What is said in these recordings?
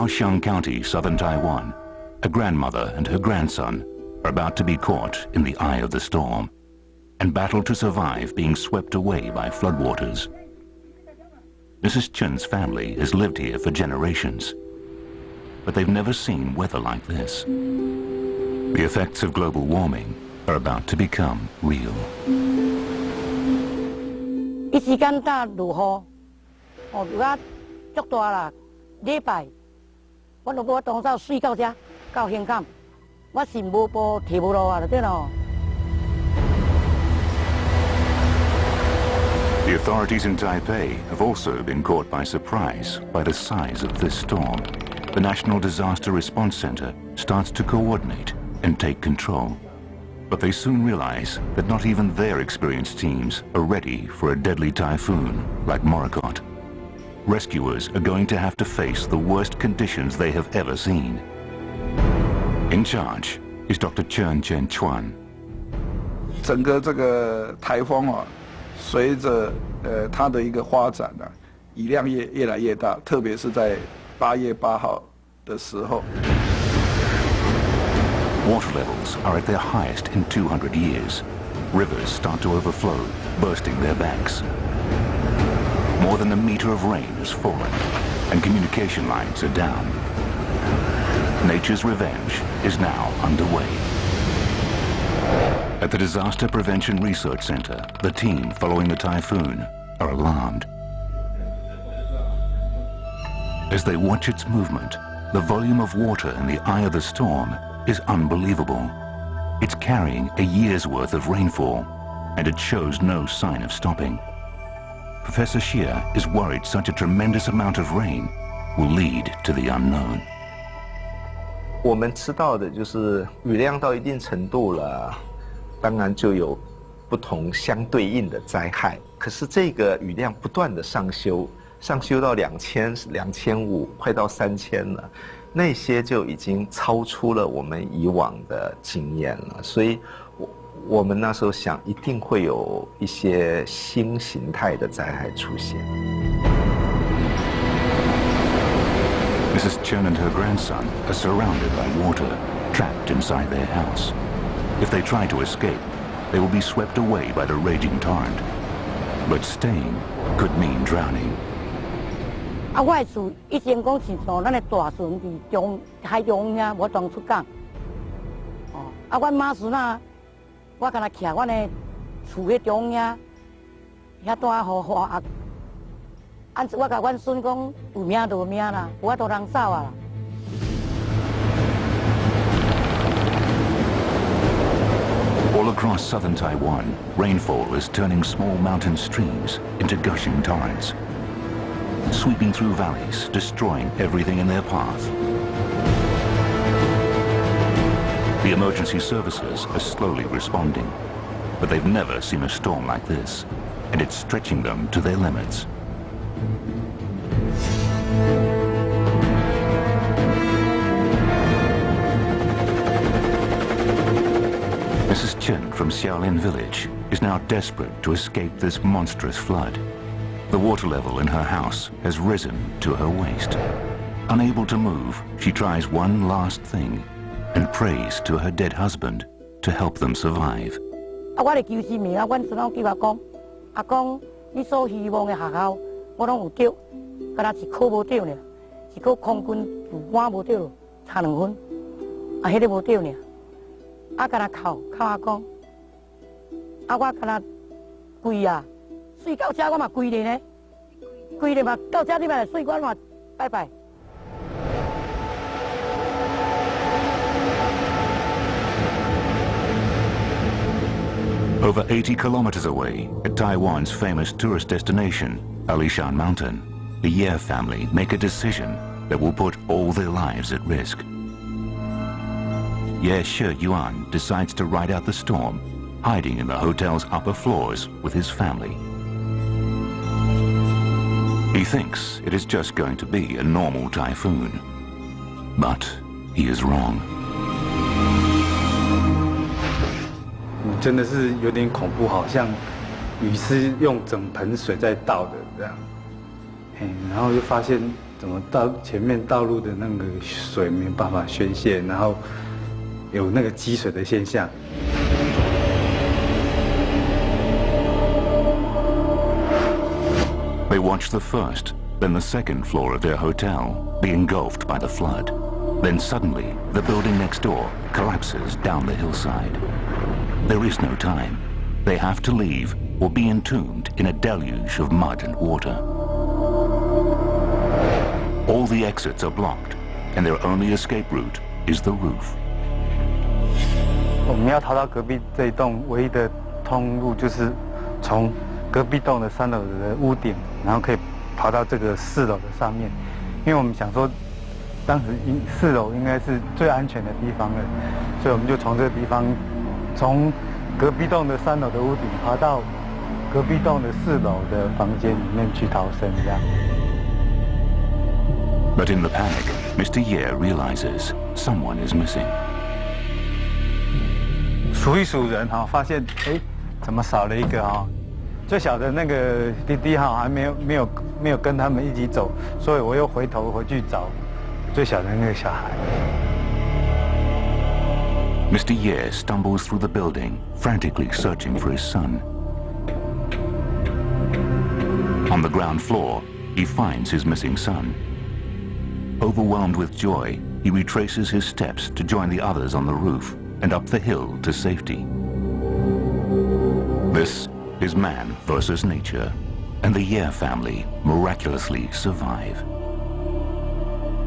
Kaohsiung County, southern Taiwan, a grandmother and her grandson are about to be caught in the eye of the storm and battle to survive being swept away by floodwaters. Mrs. Chun's family has lived here for generations, but they've never seen weather like this. The effects of global warming are about to become real. 一时间打落雨，雨啊足大啦，礼拜，我就无当早睡到遮，到现场，我是无步提无路啊，就对咯。 The authorities in Taipei have also been caught by surprise by the size of this storm. The National Disaster Response Center starts to coordinate and take control. But they soon realize that not even their experienced teams are ready for a deadly typhoon like Morakot. Rescuers are going to have to face the worst conditions they have ever seen. In charge is Dr. Chen Chuan. 整个这个台风啊，随着它的一个发展呢，雨量越来越大，特别是在8月8号的时候。 Water levels are at their highest in 200 years. Rivers start to overflow, bursting their banks. More than a meter of rain has fallen, and communication lines are down. Nature's revenge is now underway. At the Disaster Prevention Research Center, the team following the typhoon are alarmed. As they watch its movement, the volume of water in the eye of the storm is unbelievable. It's carrying a year's worth of rainfall, and it shows no sign of stopping. Professor Xie is worried such a tremendous amount of rain will lead to the unknown. 我们知道的就是雨量到一定程度了，当然就有不同相对应的灾害。可是这个雨量不断的上修到2000、2500，快到3000了。 那些就已经超出了我们以往的经验了，所以我们那时候想，一定会有一些新形态的灾害出现。Mrs. Chen and her grandson are surrounded by water, trapped inside their house. If they try to escape, they will be swept away by the raging torrent. But staying could mean drowning. 啊，我的厝以前讲是从咱的大船伫海中央无当出港。哦，啊，阮妈孙啊，我敢若徛阮的厝的中央，遐带雨啊。啊，我甲阮孙讲有命就有命啦，有法度通走啊。 All across southern Taiwan, rainfall is turning small mountain streams into gushing torrents, sweeping through valleys, destroying everything in their path. The emergency services are slowly responding, but they've never seen a storm like this, and it's stretching them to their limits. Mrs. Chen from Xiaolin village is now desperate to escape this monstrous flood. The water level in her house has risen to her waist. Unable to move, she tries one last thing and prays to her dead husband to help them survive. 我咧求神明啊，阮孙仔叫我讲，阿公，你所希望的学校，我拢有着，敢若一科无着呢，一科空军主官无着，差2分，啊，迄个无着呢，啊，敢若靠阿公，啊，我敢若跪啊，睡到遮我嘛跪咧呢，跪咧嘛，到遮你嘛来睡，我嘛拜拜。 Over 80 kilometers away, at Taiwan's famous tourist destination, Alishan Mountain, the Ye family make a decision that will put all their lives at risk. Ye Shi Yuan decides to ride out the storm, hiding in the hotel's upper floors with his family. He thinks it is just going to be a normal typhoon, but he is wrong. 真的是有点恐怖，好像雨是用整盆水在倒的这样，然后就发现怎么前面道路的那个水没有办法宣泄，然后有那个积水的现象。 They watch the first, then the second floor of their hotel be engulfed by the flood. Then suddenly, the building next door collapses down the hillside. There is no time. They have to leave or be entombed in a deluge of mud and water. All the exits are blocked, and their only escape route is the roof. 我们要逃到隔壁这一栋，唯一的通路就是从 隔壁栋的3楼的屋顶，然后可以爬到这个4楼的上面，因为我们想说，当时4楼应该是最安全的地方了，所以我们就从这个地方，从隔壁栋的3楼的屋顶爬到隔壁栋的4楼的房间里面去逃生，这样。But in the panic, Mr. Ye realizes someone is missing. 数一数人哈，发现怎么少了一个哈？ 最小的那个弟弟哈还没有跟他们一起走，所以我又回头回去找最小的那个小孩。Mr. Ye stumbles through the building, frantically searching for his son. On the ground floor, he finds his missing son. Overwhelmed with joy, he retraces his steps to join the others on the roof and up the hill to safety. This is man versus nature, and the Ye family miraculously survive.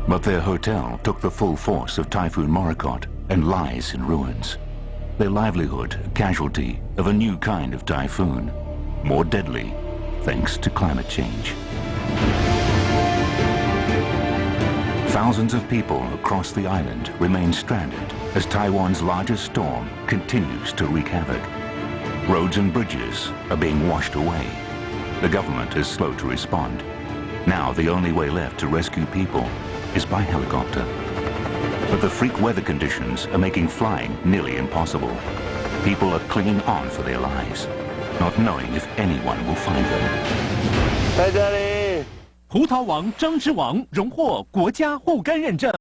But their hotel took the full force of Typhoon Morakot and lies in ruins. Their livelihood a casualty of a new kind of typhoon, more deadly thanks to climate change. Thousands of people across the island remain stranded as Taiwan's largest storm continues to wreak havoc. Roads and bridges are being washed away. The government is slow to respond. Now the only way left to rescue people is by helicopter. But the freak weather conditions are making flying nearly impossible. People are clinging on for their lives, not knowing if anyone will find them. 在这里，葡萄王张之王荣获国家护肝认证。